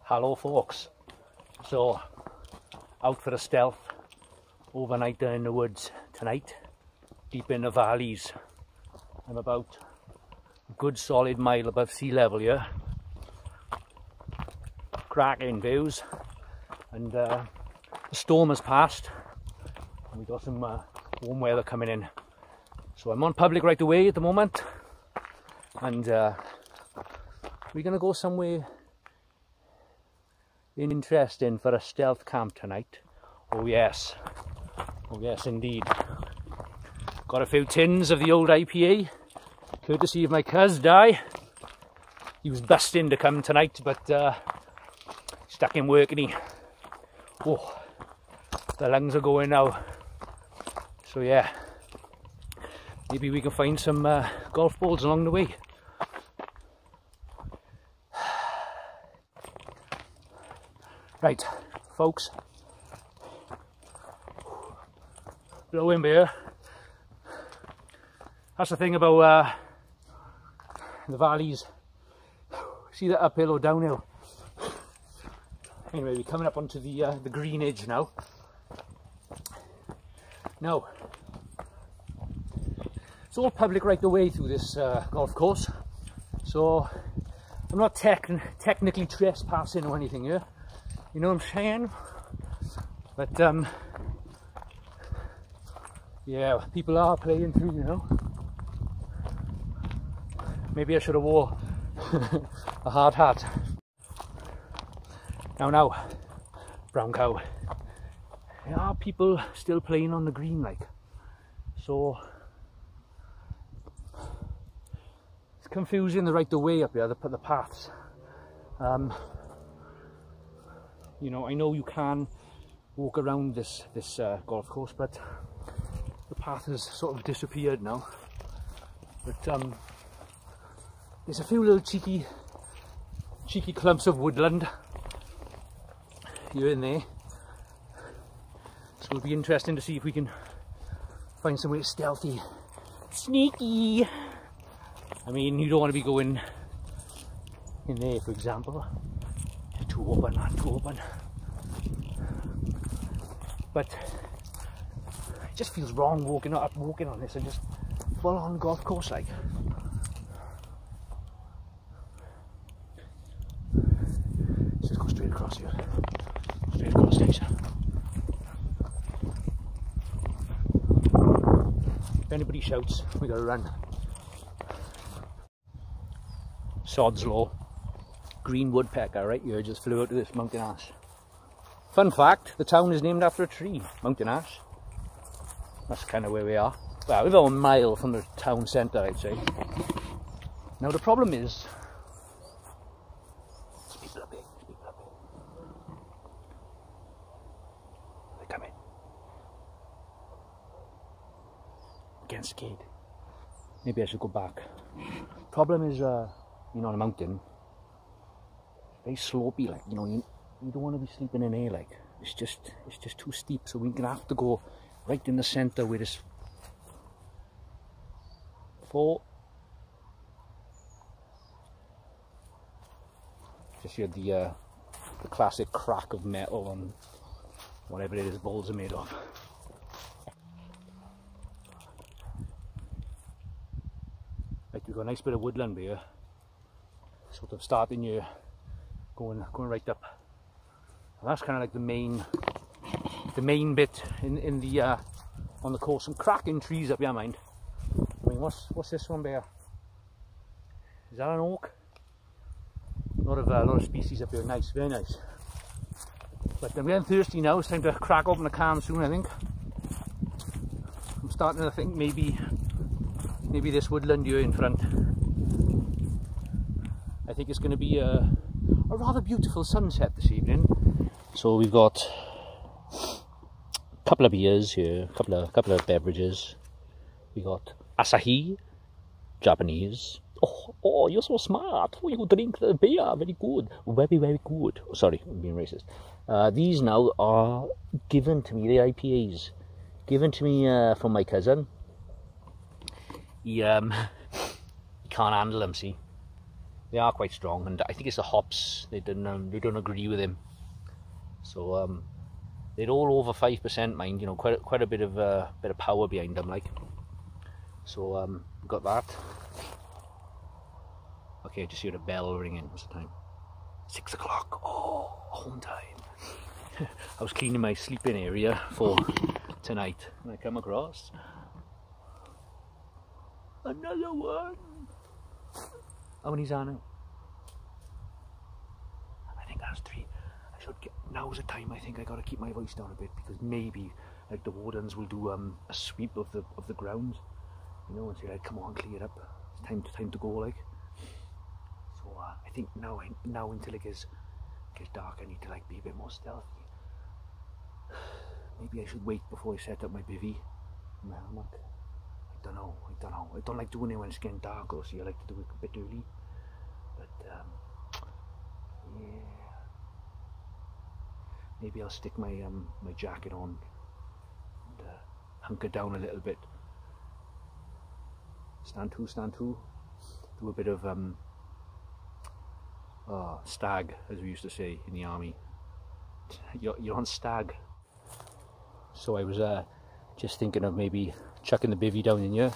Hello folks, so out for a stealth overnight there in the woods tonight, deep in the valleys. I'm about a good solid mile above sea level here. Cracking views, and the storm has passed and we got some warm weather coming in. So I'm on public right away at the moment, and we're going to go somewhere interesting for a stealth camp tonight. Oh yes indeed. Got a few tins of the old IPA, courtesy of my cuz Di. He was busting to come tonight, but stuck in work, and he, oh, the lungs are going now. So yeah, maybe we can find some golf balls along the way. Right, folks, blowing beer. That's the thing about the valleys. See that uphill or downhill? Anyway, we're coming up onto the green edge now. Now, it's all public right the way through this golf course, so I'm not technically trespassing or anything here. You know what I'm saying? But yeah, people are playing through, you know. Maybe I should have wore a hard hat. Now, brown cow. There are people still playing on the green, like. So it's confusing the right the way up here, the paths. You know, I know you can walk around this golf course, but the path has sort of disappeared now. But there's a few little cheeky clumps of woodland here and there, so it'll be interesting to see if we can find somewhere stealthy, sneaky. I mean, you don't want to be going in there, for example. Too open, not too open. But it just feels wrong walking on this and just full on golf course like. Let's just go straight across here. Straight across station. If anybody shouts, we gotta run. Sod's law. Green woodpecker right here just flew out of this mountain ash. Fun fact, the town is named after a tree, mountain ash. That's kind of where we are. Well, we're about a mile from the town centre, I'd say. Now the problem is, there's people up here, They're coming. I'm getting scared. Maybe I should go back. Problem is, you know, on a mountain, very slopey, like, you know, you don't want to be sleeping in here, like, it's just too steep, so we're gonna have to go right in the centre where this 4. Just hear the classic crack of metal on whatever it is balls are made of. Right, we've got a nice bit of woodland here, sort of starting here, going right up, and that's kind of like the main bit in the on the course. Some cracking trees up here, mind. I mean, what's this one there? Is that an oak? A lot of species up here. Nice, very nice. But I'm getting thirsty now. It's time to crack open a can soon, I think. I'm starting to think maybe this woodland here in front, I think it's going to be a rather beautiful sunset this evening. So we've got a couple of beers here, a couple of beverages. We got Asahi, Japanese. Oh, you're so smart. Oh, you drink the beer. Very good. Very, very good. Oh, sorry, I'm being racist. These now are given to me, the IPAs. Given to me from my cousin. He can't handle them, see. they are quite strong, and I think it's the hops. They don't agree with him. So they're all over 5%, mind. You know, quite a bit of power behind them, like. So got that. Okay, I just hear a bell ringing. What's the time? 6 o'clock. Oh, home time. I was cleaning my sleeping area for tonight, and I come across another one. How many's on now? I think that's 3. I should get. Now's the time. I think I got to keep my voice down a bit, because maybe like the wardens will do a sweep of the grounds, you know, and say like, come on, clear it up. It's time to go, like. So I think now until it gets dark, I need to like be a bit more stealthy. Maybe I should wait before I set up my bivvy, my hammock. I don't know. I don't like doing it when it's getting dark, or so I like to do it a bit early. But yeah, maybe I'll stick my my jacket on and hunker down a little bit. Stand to. Do a bit of stag, as we used to say in the army. You're on stag. So I was just thinking of maybe chucking the bivvy down in here,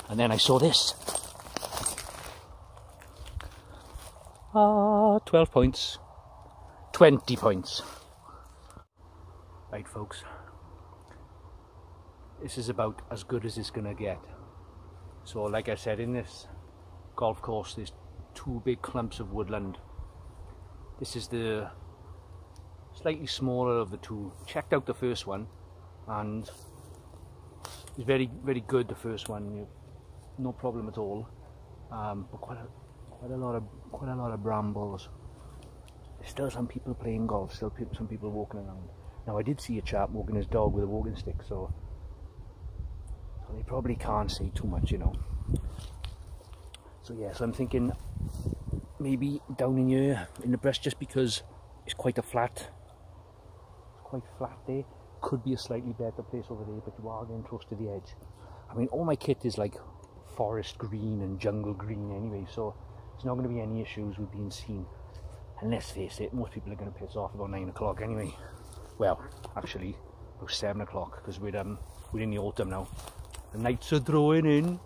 and then I saw this. 12 points, 20 points. Right, folks, this is about as good as it's gonna get. So like I said, in this golf course there's 2 big clumps of woodland. This is the slightly smaller of the 2. Checked out the first one, and it's very, very good. The first one, no problem at all. But quite a lot of brambles. There's still some people playing golf. Still some people walking around. Now I did see a chap walking his dog with a walking stick, so they probably can't say too much, you know. So yeah, so I'm thinking maybe down in here in the breast, just because it's quite flat there. Could be a slightly better place over there, but you are getting close to the edge. I mean, all my kit is like forest green and jungle green anyway, so there's not going to be any issues with being seen. And let's face it, most people are going to piss off about 9 o'clock anyway. Well, actually about 7 o'clock, because we're in the autumn now. The nights are drawing in.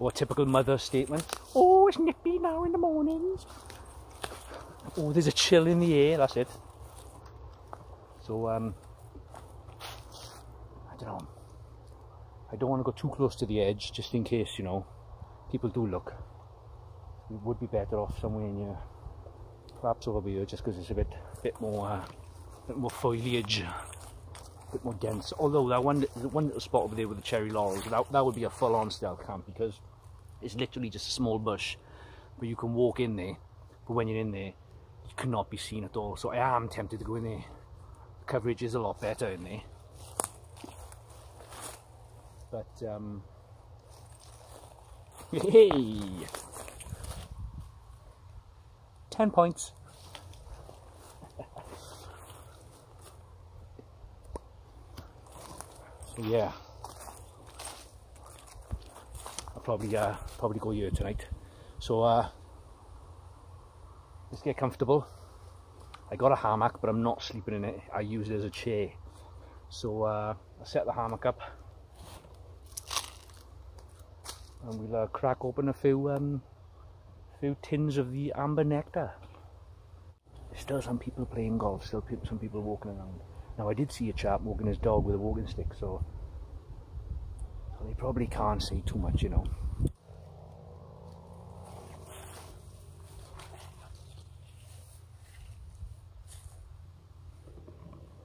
Or a typical mother statement. Oh, it's nippy now in the mornings. Oh, there's a chill in the air. That's it. So I don't know. I don't want to go too close to the edge, just in case, you know, people do look. We would be better off somewhere in here, perhaps over here, just because it's a bit more foliage, a bit more dense. Although the one little spot over there with the cherry laurels, that would be a full-on stealth camp, because it's literally just a small bush, but you can walk in there. But when you're in there, you cannot be seen at all. So I am tempted to go in there. The coverage is a lot better in there. But hey, 10 points. So yeah, I'll probably go here tonight. So let's get comfortable. I got a hammock, but I'm not sleeping in it. I use it as a chair. So I'll set the hammock up, and we'll crack open a few tins of the amber nectar. There's still some people playing golf, still some people walking around. Now I did see a chap walking his dog with a walking stick, so they probably can't say too much, you know.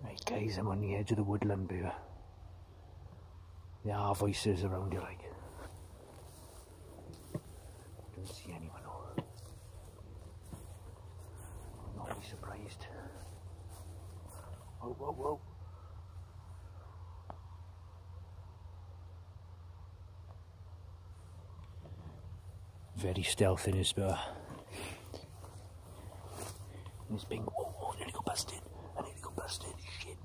Right guys, I'm on the edge of the woodland here. There are voices around here, like. I don't see anyone though. I'll not be surprised. Whoa, whoa, whoa. Very stealthy in his spur. And his ping. Oh, I nearly got busted. Shit.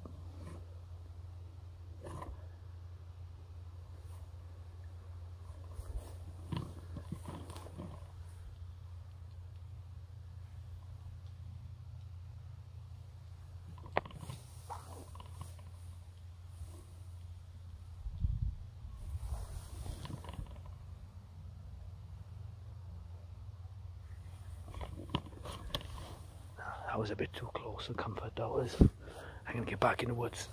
That was a bit too close for comfort, that was. I'm gonna get back in the woods.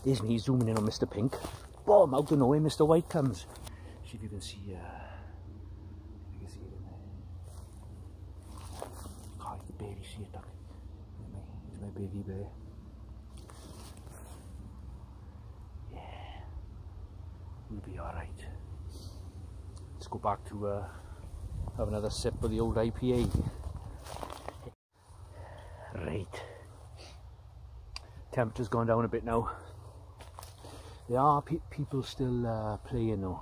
There's me zooming in on Mr. Pink. Boom, out of nowhere Mr. White comes. See if you can see, you can see it in there. Oh, it's the baby, see it, look. Here's my baby bear. Yeah, we'll be alright. Let's go back to have another sip of the old IPA. Right. Temperature's gone down a bit now. There are people still playing though,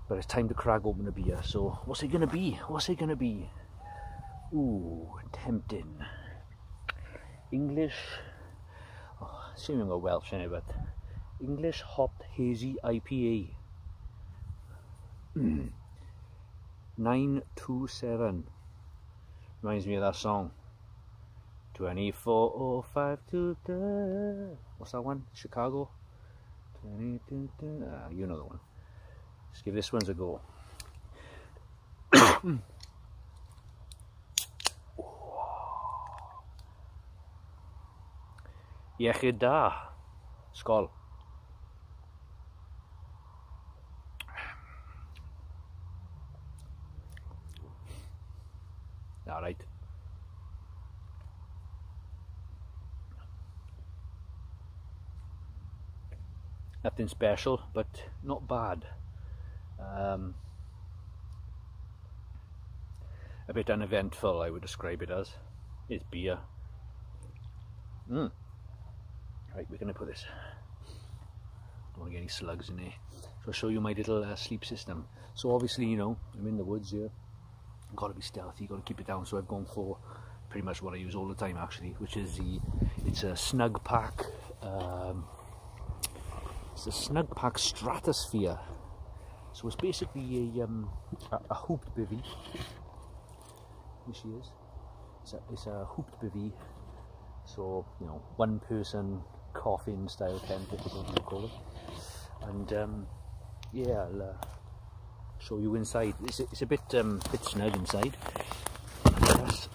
but it's time to crack open a beer. So what's it gonna be? What's it gonna be? Ooh, tempting. English. Oh, assuming we're Welsh in it, but English hopped hazy IPA. 927. Reminds me of that song. 24:05 what's that one? Chicago. You know the one. Let's give this one a go. Iechyd da. Skål. All right. Nothing special, but not bad. A bit uneventful, I would describe it as. It's beer. Right, we're going to put this. Don't want to get any slugs in there. So I'll show you my little sleep system. So obviously, you know, I'm in the woods here. I've got to be stealthy, got to keep it down. So I've gone for pretty much what I use all the time, actually, which is it's a Snug Pack. It's a Snug Pack Stratosphere. So it's basically a hooped bivvy. Here she is. It's a hooped bivvy. So, you know, one person coffin style tent, if you call it. And yeah, I'll show you inside. It's a bit snug inside. Yes.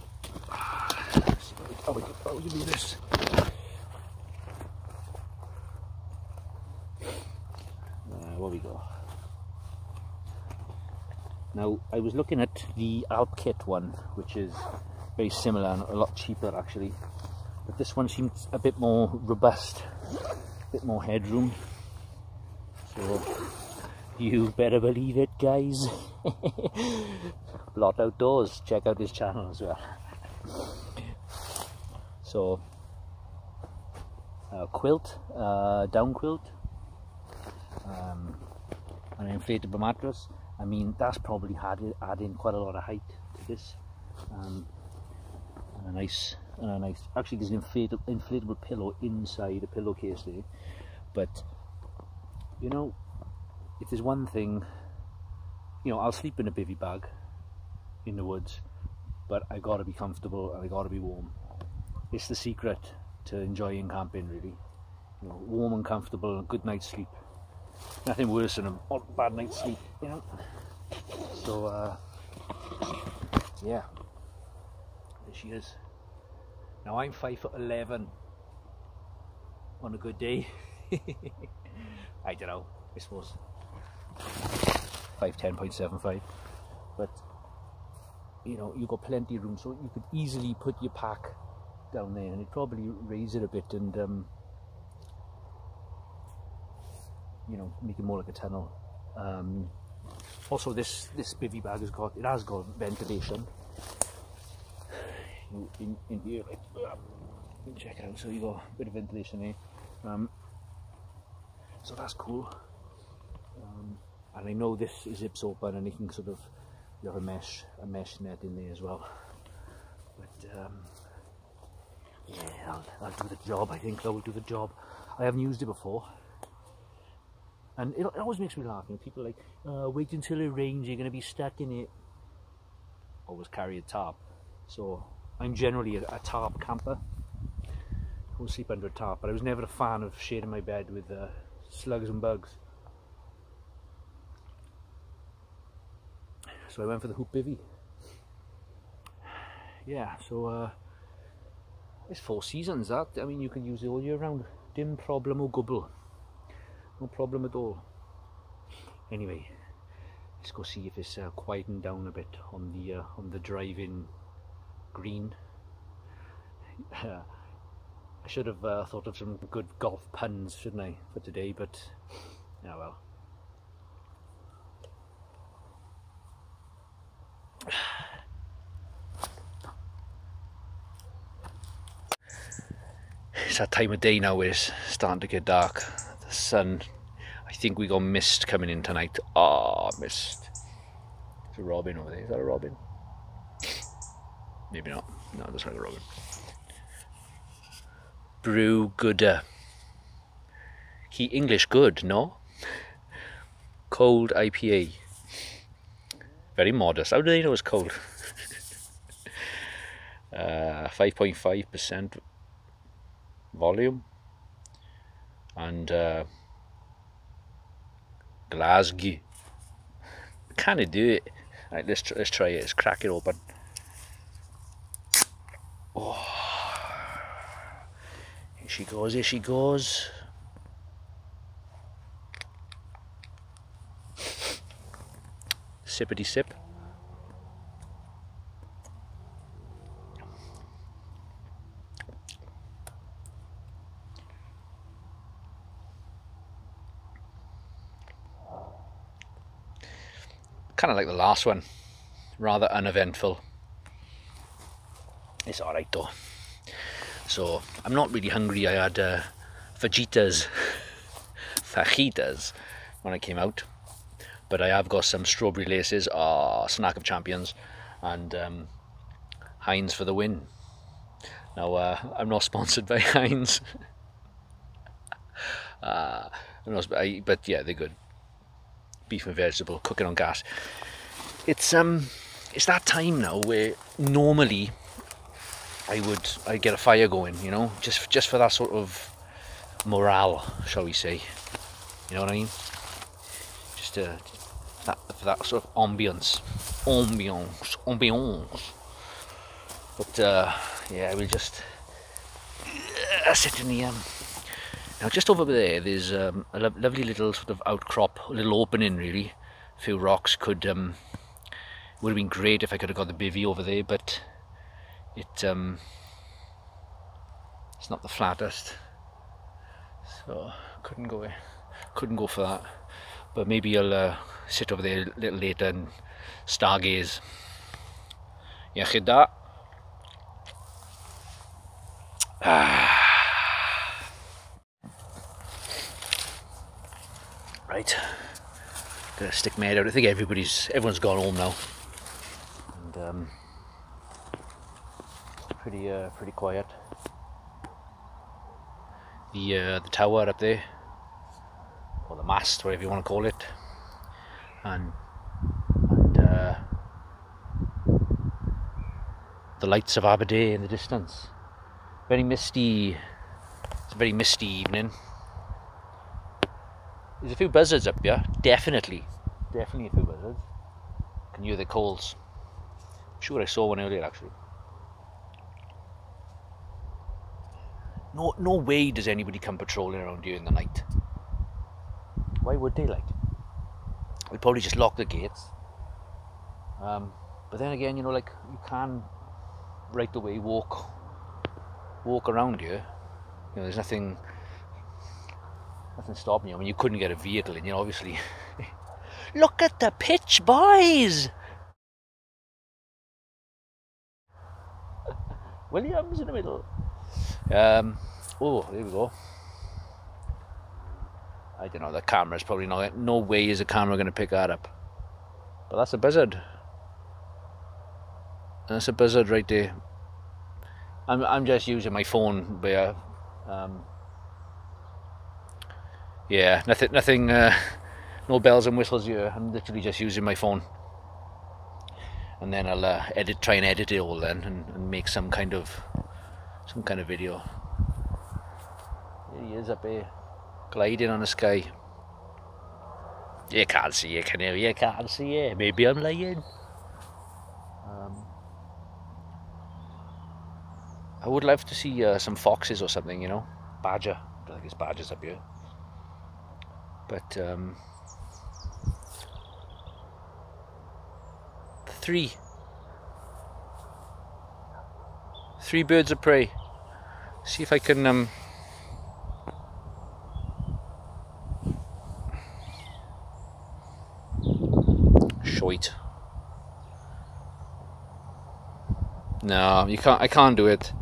How we do this? Where we go. Now, I was looking at the Alp Kit one, which is very similar and a lot cheaper actually. But this one seems a bit more robust, a bit more headroom. So, you better believe it, guys. Blot Outdoors, check out his channel as well. So, quilt, down quilt. An inflatable mattress. I mean, that's probably adding quite a lot of height to this. And a nice. Actually, there's an inflatable pillow inside a pillowcase there. But you know, if there's one thing, you know, I'll sleep in a bivvy bag in the woods, but I gotta be comfortable and I gotta be warm. It's the secret to enjoying camping, really. You know, warm and comfortable, and good night's sleep. Nothing worse than a bad night's sleep, you know. So yeah, there she is. Now I'm 5'11" on a good day. I don't know, I suppose 5'10.75", but you know, you've got plenty of room, so you could easily put your pack down there, and it'd probably raise it a bit and you know, make it more like a tunnel. Also, this bivvy bag has got ventilation in here. Like, you can check it out. So you got a bit of ventilation there. So that's cool. And I know this zips open, and you can sort of, you have a mesh net in there as well. But yeah, I'll do the job. I think that will do the job. I haven't used it before. And it always makes me laugh, you know, people are like, wait until it rains, you're going to be stuck in it. Always carry a tarp. So I'm generally a tarp camper. I always sleep under a tarp, but I was never a fan of sharing my bed with slugs and bugs. so I went for the hoop bivvy. Yeah, so it's 4 seasons that. I mean, you can use it all year round. Dim problem o gwbl. No problem at all. Anyway, let's go see if it's quieting down a bit on the drive-in green. I should have thought of some good golf puns, shouldn't I, for today, but yeah, well. It's that time of day now where it's starting to get dark. The sun, I think we got mist coming in tonight. Ah, oh, mist. There's a robin over there. Is that a robin? Maybe not. No, that's not a robin. Brew gooder. He English good, no? Cold IPA. Very modest. How do they know it's cold? 5.5% volume. And Glasgow. Can I do it? Right, let's try it. Let's crack it open. Oh. Here she goes, here she goes. Sippity sip. Kind of like the last one, rather uneventful. It's alright though. So I'm not really hungry. I had fajitas when I came out, but I have got some strawberry laces, snack of champions, and Heinz for the win. Now I'm not sponsored by Heinz, but yeah, they're good. Beef and vegetable, cooking on gas. It's that time now where normally I'd get a fire going, you know, just for that sort of morale, shall we say, you know what I mean? Just for that sort of ambience. But yeah, we'll just sit in the now just over there. There's a lovely little sort of outcrop, a little opening really. A few rocks would have been great if I could have got the bivvy over there, but it's not the flattest, so couldn't go for that. But maybe I'll sit over there a little later and stargaze. Yeah, khida. Right, gonna stick my head out. I think everyone's gone home now, and pretty quiet. The tower up there, or the mast, whatever you want to call it, and the lights of Aberdeen in the distance. Very misty. It's a very misty evening. There's a few buzzards up here, definitely a few buzzards. Can hear their calls. I'm sure I saw one earlier actually. No way does anybody come patrolling around here in the night. Why would they, like? We'd probably just lock the gates. But then again, you know, like, you can right away walk around here. You know, there's nothing stopping you. I mean, you couldn't get a vehicle in, you know, obviously. Look at the pitch, boys! Williams in the middle. Oh, there we go. I don't know, the camera's probably not, no way is a camera going to pick that up. But that's a buzzard. That's a buzzard right there. I'm just using my phone, but yeah, nothing, no bells and whistles here. I'm literally just using my phone, and then I'll try and edit it all then, and make some kind of video. There he is up here, gliding on the sky. You can't see it, can you? You can't see it. Maybe I'm lying. I would love to see some foxes or something, you know. Badger. I don't think there's badgers up here. But three birds of prey. See if I can show it. No, you can't. I can't do it.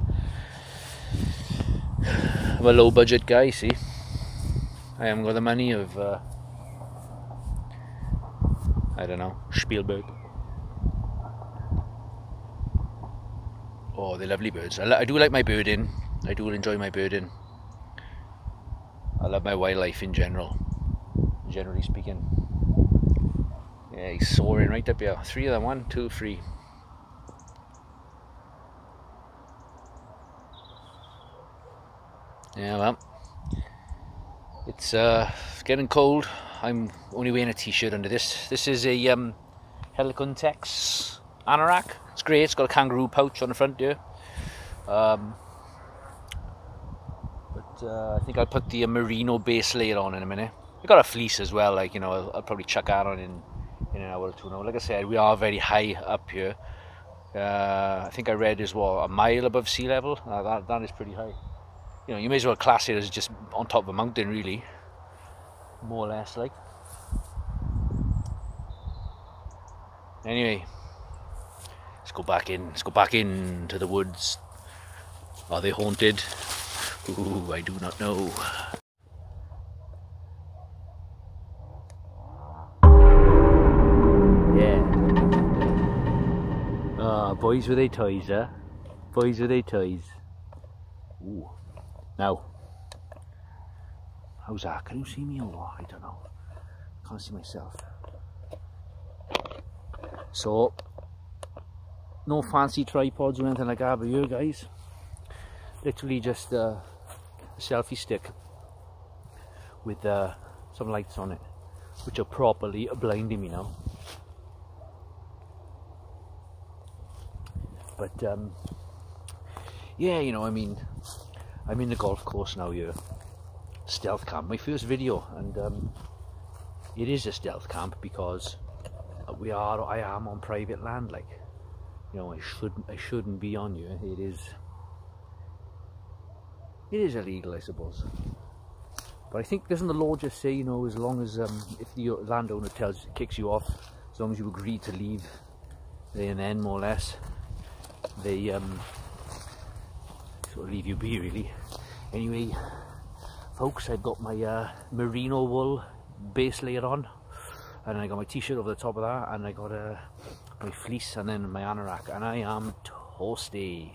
I'm a low budget guy, see. I haven't got the money of I don't know, Spielberg. Oh, they're lovely birds. I do like my birding. I do enjoy my birding. I love my wildlife in general, generally speaking. Yeah, he's soaring right up here. 3 of them, 1, 2, 3. Yeah, well, it's getting cold. I'm only wearing a t-shirt under this. This is a Helicon Tex anorak. It's great. It's got a kangaroo pouch on the front here. But I think I'll put the merino base layer on in a minute. I got a fleece as well. Like, you know, I'll probably chuck that on in an hour or two now. Like I said, we are very high up here. I think I read is what, a mile above sea level. That is pretty high. You know, you may as well class it as just on top of a mountain, really, more or less, like. Anyway, let's go back in. Let's go back into the woods. Are they haunted? Ooh, I do not know. Yeah. Ah, boys with their toys, huh? Boys with their toys. Ooh. Now, how's that? Can you see me or what? I don't know. Can't see myself. So, no fancy tripods or anything like that, but you guys, literally just a selfie stick with some lights on it, which are properly blinding me now. But yeah, you know, I mean, I'm in the golf course now here. Stealth camp, my first video, and it is a stealth camp because I am on private land. Like, you know, I shouldn't be on here. It is illegal, I suppose. But I think, doesn't the law just say, you know, as long as if the landowner kicks you off, as long as you agree to leave, then more or less they sort of leave you be, really. Anyway, folks, I've got my merino wool base layer on, and I got my t-shirt over the top of that, and I got my fleece, and then my anorak, and I am toasty.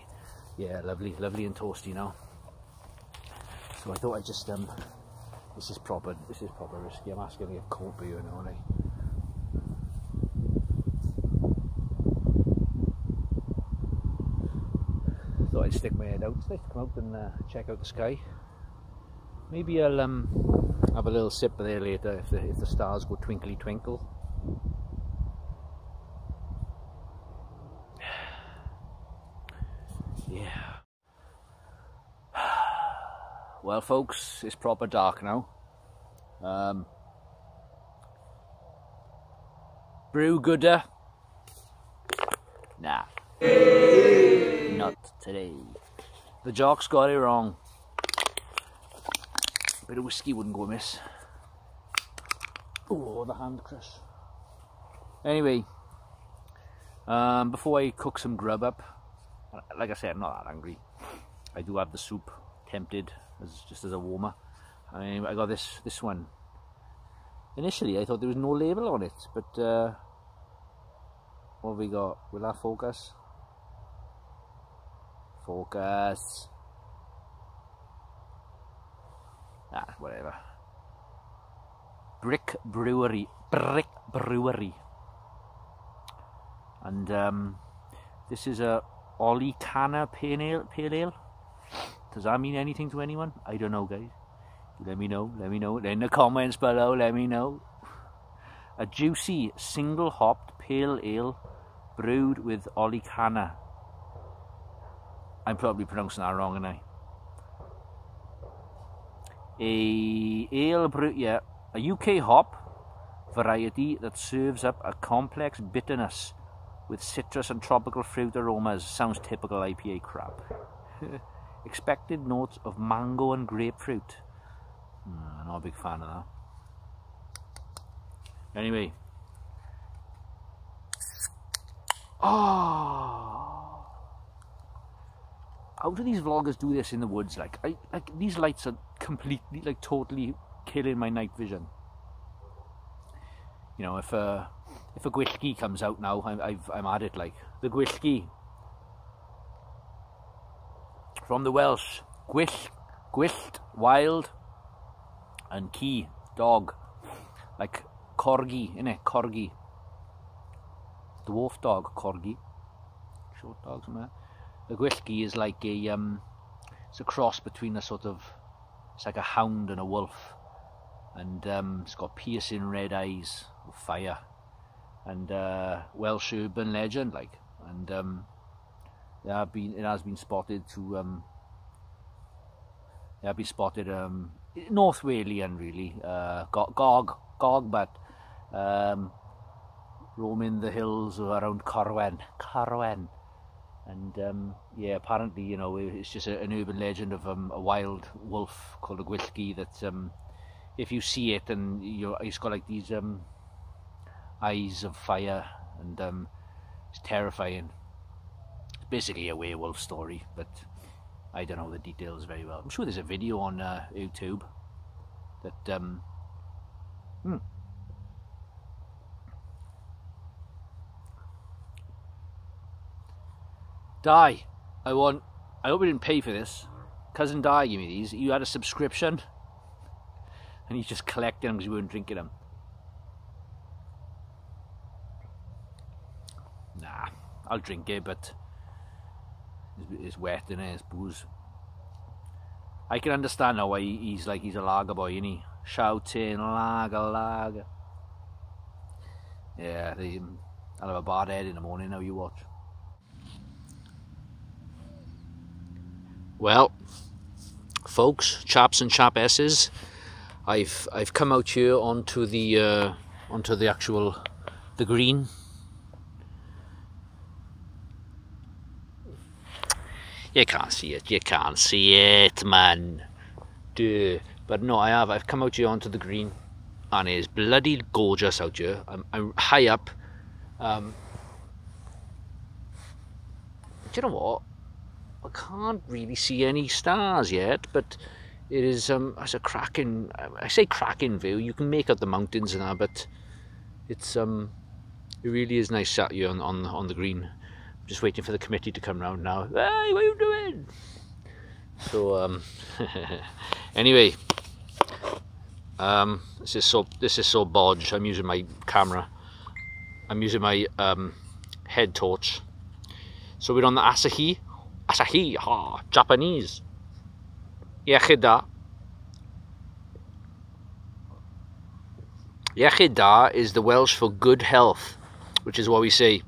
Yeah, lovely, lovely and toasty now. So I thought I'd just this is proper risky. I'm asking to get caught by you now, aren't I? Thought I'd stick my head out today, come out and check out the sky. Maybe I'll have a little sip there later if the stars go twinkly twinkle. Yeah. Well, folks, it's proper dark now. Brew gooder? Nah. Not today. The jocks got it wrong. A bit of whiskey wouldn't go amiss. Oh, the hand crush. Anyway, before I cook some grub up, like I said, I'm not that hungry. I do have the soup tempted just as a warmer. I got this one. Initially, I thought there was no label on it, but what have we got? Will that focus? Focus. Ah, whatever. Brick Brewery. And this is a Olicana pale ale. Does that mean anything to anyone? I don't know, guys. Let me know in the comments below. Let me know. A juicy single hopped pale ale brewed with Olicana. I'm probably pronouncing that wrong, aren't I? A UK hop variety that serves up a complex bitterness with citrus and tropical fruit aromas. Sounds typical IPA crap. Expected notes of mango and grapefruit. Not a big fan of that. Anyway. Oh, how do these vloggers do this in the woods? Like these lights are completely, like, totally killing my night vision. You know, if a gwyllt comes out now, I'm at it. Like the gwyllt from the Welsh, gwyllt, wild, and key, dog, like corgi, innit? Corgi, dwarf dog, corgi, short dogs, man. The gwyllt is like a it's a cross between a sort of, it's like a hound and a wolf, and it's got piercing red eyes of fire, and Welsh urban legend, like, and it has been spotted to North Walian, really, Gog, but roaming the hills around Corwen, and yeah, apparently, you know, it's just an urban legend of a wild wolf called a gwyllt that if you see it, and it's got like these eyes of fire, and it's terrifying. It's basically a werewolf story, but I don't know the details very well. I'm sure there's a video on YouTube that Di, I hope you didn't pay for this. Cousin Di gave me these. You had a subscription, and he's just collecting them because you weren't drinking them. Nah, I'll drink it, but it's wet in it, it's booze. I can understand now why he's a lager boy, isn't he? Shouting, lager. Yeah, I'll have a bad head in the morning now, you watch. Well, folks, chaps and chapesses, I've come out here onto the green. You can't see it, man. Duh. But no, I've come out here onto the green, and it's bloody gorgeous out here. I'm high up. Do you know what? I can't really see any stars yet, but it is it's a cracking, I say cracking view. You can make out the mountains and that, but it's it really is nice out here on the green. I'm just waiting for the committee to come round now. Hey, what are you doing? So anyway, this is so bodge. I'm using my camera. I'm using my head torch. So we're on the Asahi, Japanese. Yechida. Yechida is the Welsh for good health, which is what we say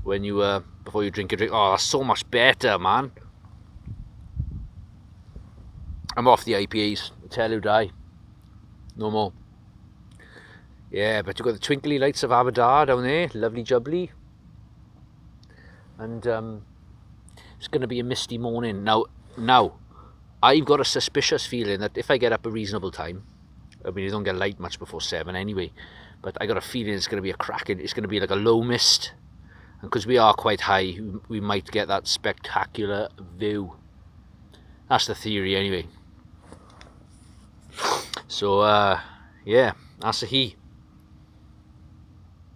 when you before you drink a drink. Oh, that's so much better, man. I'm off the IPAs. I tell you, die. No more. Yeah, but you've got the twinkly lights of Aberdeen down there, lovely jubbly. And it's going to be a misty morning. Now, I've got a suspicious feeling that if I get up a reasonable time, I mean, you don't get light much before 7 anyway, but I got a feeling it's going to be it's going to be like a low mist. And because we are quite high, we might get that spectacular view. That's the theory anyway. So, yeah, that's a he.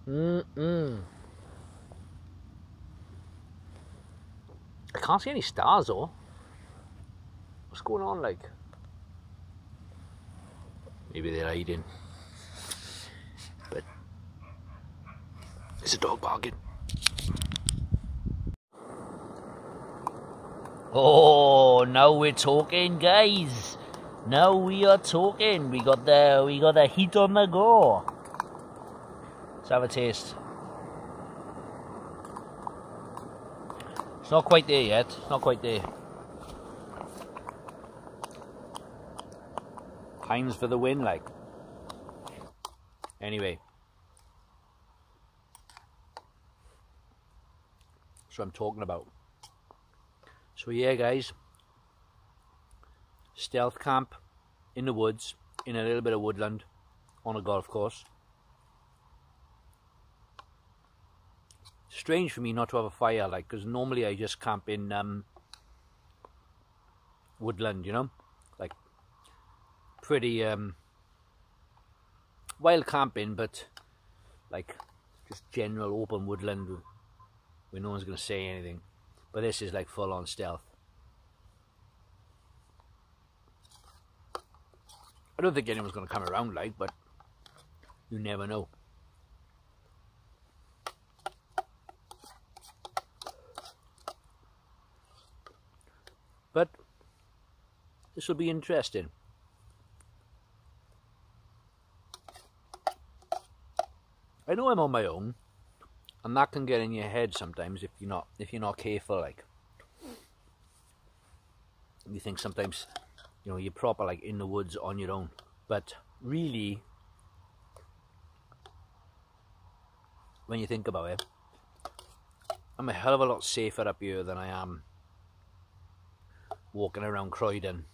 I can't see any stars though. What's going on, like? Maybe they're hiding. But it's a dog barking. Oh, now we're talking, guys. Now we are talking. We got the heat on the go. Let's have a taste. It's not quite there yet, it's not quite there. Pines for the win, like. Anyway. That's what I'm talking about. So yeah, guys. Stealth camp in the woods, in a little bit of woodland, on a golf course. Strange for me not to have a fire, like, because normally I just camp in woodland, you know, like pretty wild camping, but like just general open woodland where no one's going to say anything. But this is like full on stealth. I don't think anyone's going to come around, like, but you never know. But this will be interesting. I know I'm on my own, and that can get in your head sometimes if you're not careful. Like, you think sometimes, you know, you're proper like in the woods on your own, but really, when you think about it, I'm a hell of a lot safer up here than I am walking around Croydon,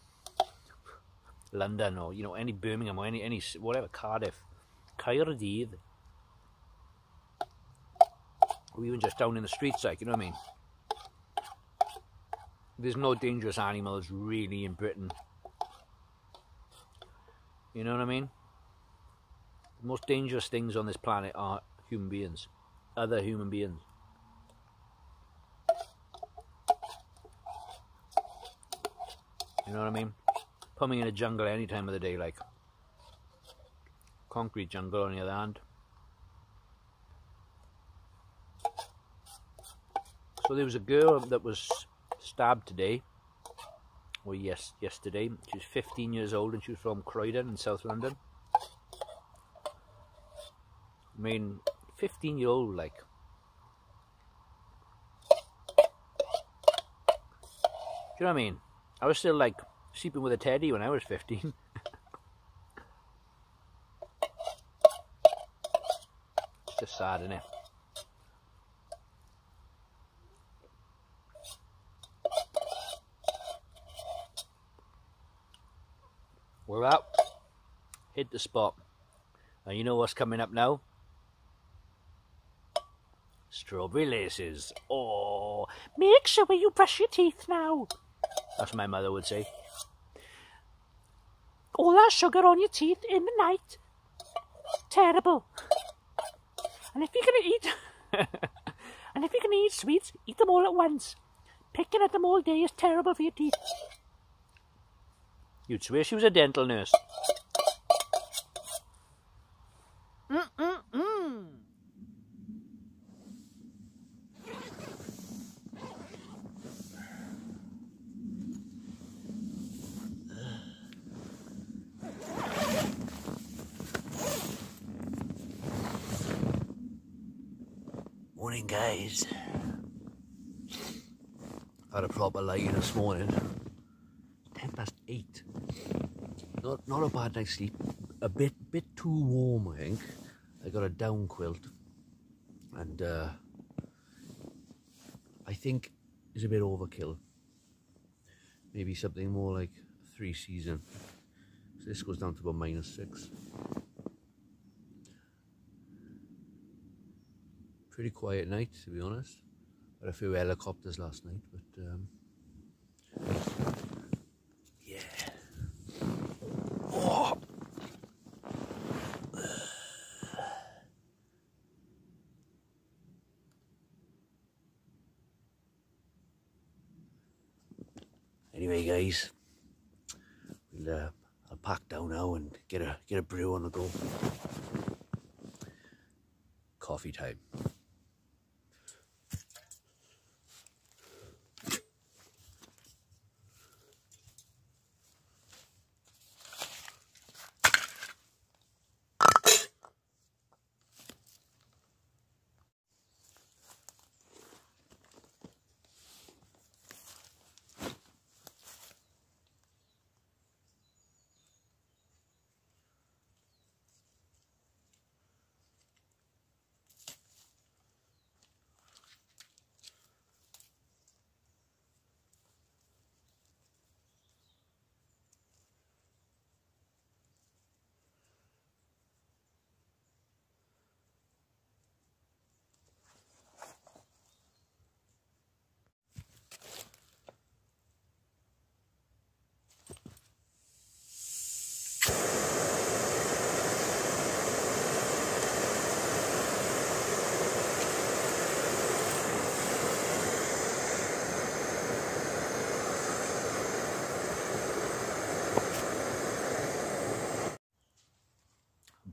London, or, you know, any Birmingham, or any whatever, Cardiff, Caerdydd, or even just down in the streets, like, you know what I mean? There's no dangerous animals really in Britain. You know what I mean? The most dangerous things on this planet are human beings, other human beings. You know what I mean? Put me in a jungle any time of the day, like concrete jungle on the other hand. So there was a girl that was stabbed today, or yesterday. She was 15 years old and she was from Croydon in South London. I mean, 15-year-old, like. Do you know what I mean? I was still like sleeping with a teddy when I was 15. It's just sad, isn't it? We're out. Hit the spot. And you know what's coming up now? Strawberry laces. Oh, make sure you brush your teeth now. That's what my mother would say. All that sugar on your teeth in the night. Terrible. And if you're gonna eat sweets, eat them all at once. Picking at them all day is terrible for your teeth. You'd swear she was a dental nurse. Morning, guys. Had a proper lie this morning. 8. Not a bad night's sleep. A bit too warm, I think. I got a down quilt, and I think it's a bit overkill. Maybe something more like 3 season. So this goes down to about -6. Pretty quiet night, to be honest. Had a few helicopters last night, but yeah. Oh. Anyway, guys, I'll pack down now and get a brew on the go. Coffee time.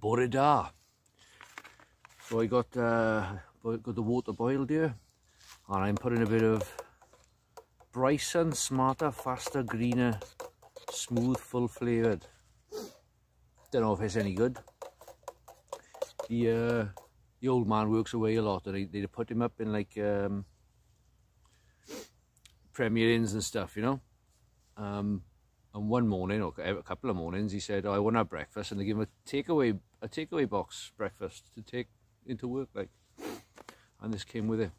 Bore da. So I got the water boiled here, and I'm putting a bit of Bryson Smarter, Faster, Greener, Smooth, Full Flavoured. Don't know if it's any good. The old man works away a lot, and they put him up in like Premier Inns and stuff, you know. And one morning, or a couple of mornings, he said, "Oh, I want to have breakfast," and they give him a takeaway box breakfast to take into work, like. And this came with it.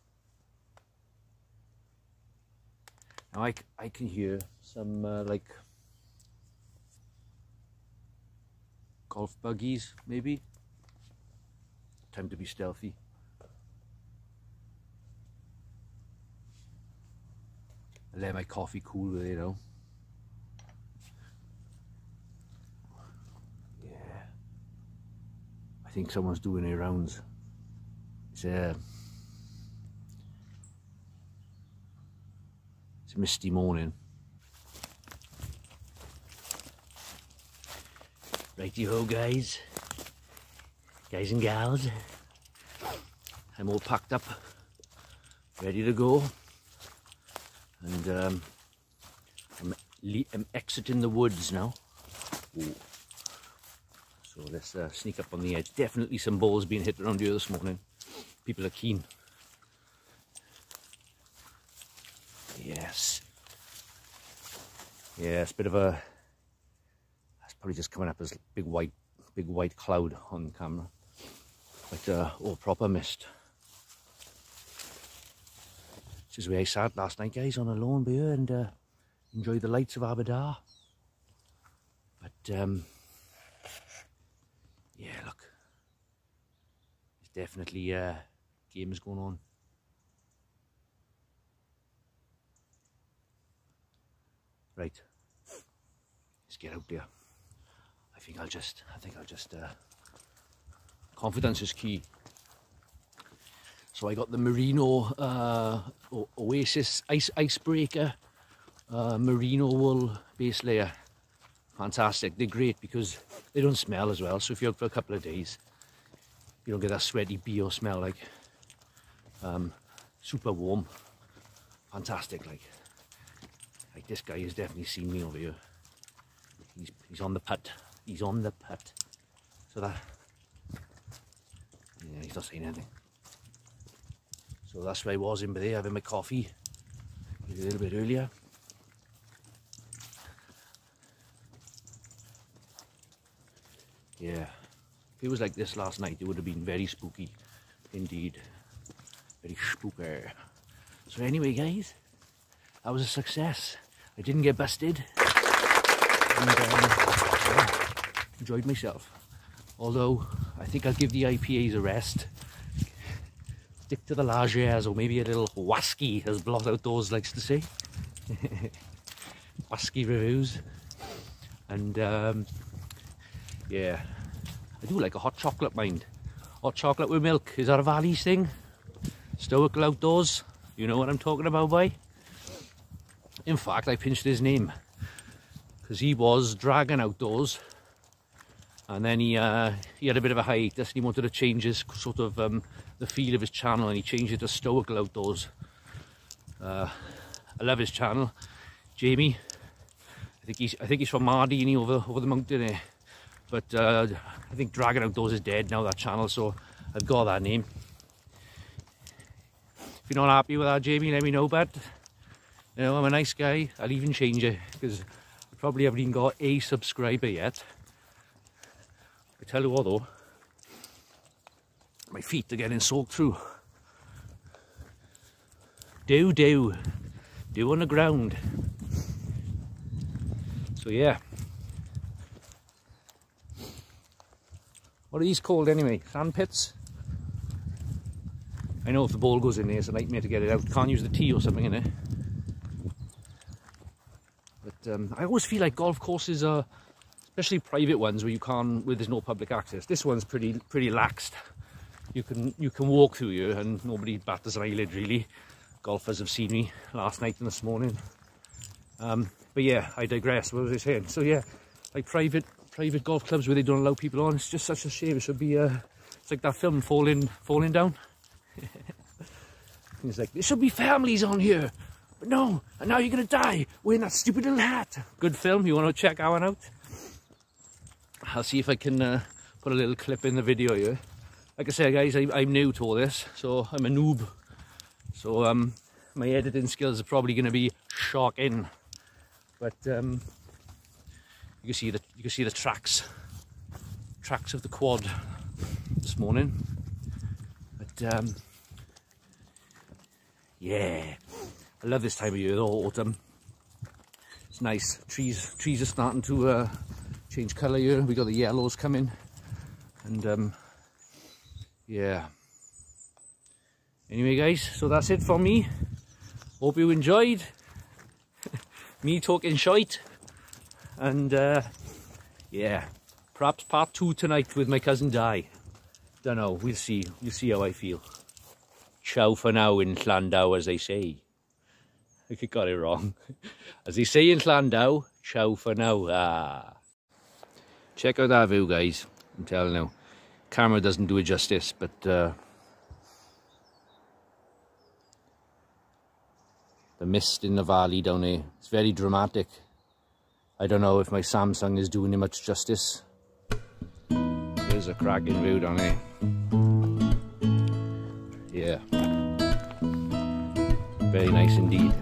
Now I can hear some like golf buggies, maybe. Time to be stealthy. I let my coffee cool with it, you know. Yeah. I think someone's doing their rounds. It's a misty morning. Righty-ho, guys and gals. I'm all packed up, ready to go, and I'm exiting the woods now. Ooh. So let's sneak up on the edge. Definitely some balls being hit around here this morning. People are keen. Yes. Yeah, it's a bit of a... That's probably just coming up as big white cloud on camera. But all proper mist. This is where I sat last night, guys, on a lawn beer and enjoyed the lights of Aberdeen. But yeah, look, there's definitely games going on. Right, let's get out there. I think I'll just confidence is key. So I got the Merino Oasis Icebreaker merino wool base layer. Fantastic. They're great because they don't smell as well. So if you're out for a couple of days, you don't get that sweaty BO smell. Like super warm. Fantastic. Like this guy has definitely seen me over here. He's on the putt. He's on the putt. So that, yeah, he's not saying anything. So that's where I was in there, having my coffee a little bit earlier. Yeah, if it was like this last night, it would have been very spooky indeed. Very spooky. So anyway, guys, that was a success. I didn't get busted. And yeah, enjoyed myself. Although, I think I'll give the IPAs a rest. Stick to the lagers, or maybe a little whisky, as Blot Outdoors likes to say. Whisky reviews. And yeah, I do like a hot chocolate, mind. Hot chocolate with milk. Is that a Valley's thing? Stoical Outdoors. You know what I'm talking about, boy? In fact, I pinched his name because he was Dragon Outdoors, and then he had a bit of a hiatus and he wanted to change his sort of the feel of his channel, and he changed it to Stoical Outdoors. I love his channel, Jamie. I think he's from Mardini over the mountain there, but I think Dragon Outdoors is dead now, that channel, so I've got that name. If you're not happy with that, Jamie, let me know, but you know, I'm a nice guy. I'll even change it because I probably haven't even got a subscriber yet. I tell you what though, my feet are getting soaked through. Dew on the ground. So yeah. What are these called anyway? Sand pits? I know if the ball goes in there, it's a nightmare to get it out. Can't use the tee or something in it. But I always feel like golf courses are, especially private ones where there's no public access. This one's pretty laxed. You can walk through here and nobody batters an eyelid really. Golfers have seen me last night and this morning. But yeah, I digress. What was I saying? So yeah, like private private golf clubs where they don't allow people on. It's just such a shame. It should be it's like that film Falling Down. It's like, there should be families on here, but no, and now you're gonna die wearing that stupid little hat. Good film. You want to check that one out? I'll see if I can put a little clip in the video here. Like I say, guys, I'm new to all this, so I'm a noob. So my editing skills are probably going to be shocking. But you can see the tracks of the quad this morning. But yeah, I love this time of year, though, autumn. It's nice. Trees are starting to change colour here. We got the yellows coming, and yeah. Anyway, guys, so that's it for me. Hope you enjoyed me talking shite, and yeah, perhaps part 2 tonight with my cousin Di. Don't know. We'll see. You'll see how I feel. Ciao for now in Llandau, as they say. I got it wrong. As they say in Llandau, ciao for now. Ah. Check out that view, guys. I'm telling you, camera doesn't do it justice, but the mist in the valley down there, it's very dramatic. I don't know if my Samsung is doing it much justice. There's a cracking view down there. Yeah. Very nice indeed.